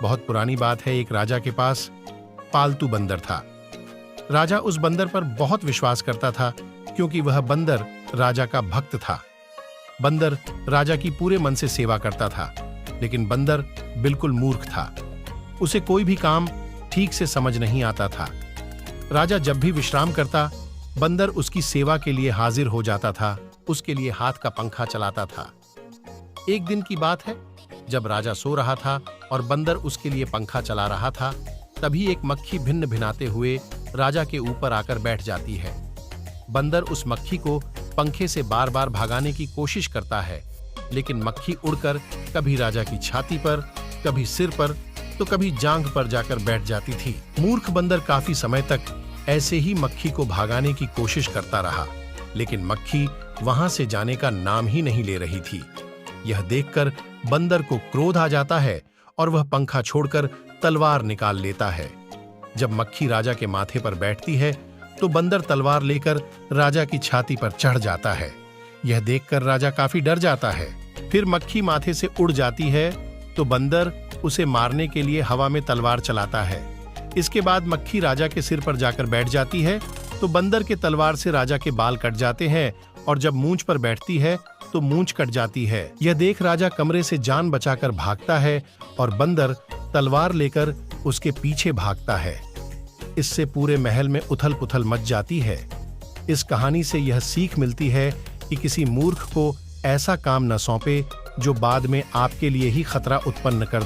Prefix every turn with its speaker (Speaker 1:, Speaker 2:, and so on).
Speaker 1: बहुत पुरानी बात है, एक राजा के पास पालतू बंदर था। राजा उस बंदर पर बहुत विश्वास करता था क्योंकि वह बंदर राजा का भक्त था। बंदर राजा की पूरे मन से सेवा करता था, लेकिन बंदर बिल्कुल मूर्ख था। उसे कोई भी काम ठीक से समझ नहीं आता था। राजा जब भी विश्राम करता, बंदर उसकी सेवा के लिए हाजिर हो जाता था, उसके लिए हाथ का पंखा चलाता था। एक दिन की बात है, जब राजा सो रहा था और बंदर उसके लिए पंखा चला रहा था, तभी एक मक्खी भिन्न भिनाते हुए राजा के ऊपर आकर बैठ जाती है। बंदर उस मक्खी को पंखे से बार बार भगाने की कोशिश करता है, लेकिन मक्खी उड़कर कभी राजा की छाती पर, कभी सिर पर, तो कभी जांघ पर जाकर बैठ जाती थी। मूर्ख बंदर काफी समय तक ऐसे ही मक्खी को भगाने की कोशिश करता रहा, लेकिन मक्खी वहां से जाने का नाम ही नहीं ले रही थी। यह देखकर बंदर को क्रोध आ जाता है और वह पंखा छोड़कर तलवार निकाल लेता है। जब मक्खी राजा के माथे पर बैठती है, तो बंदर तलवार लेकर राजा की छाती पर चढ़ जाता है। यह देखकर राजा काफी डर जाता है। फिर मक्खी माथे से उड़ जाती है, तो बंदर उसे मारने के लिए हवा में तलवार चलाता है। इसके बाद मक्खी राजा के सिर पर जाकर बैठ जाती है, तो बंदर के तलवार से राजा के बाल कट जाते हैं और जब मूंछ पर बैठती है तो मूंछ कट जाती है। यह देख राजा कमरे से जान बचाकर भागता है और बंदर तलवार लेकर उसके पीछे भागता है। इससे पूरे महल में उथल पुथल मच जाती है। इस कहानी से यह सीख मिलती है कि किसी मूर्ख को ऐसा काम न सौंपे जो बाद में आपके लिए ही खतरा उत्पन्न कर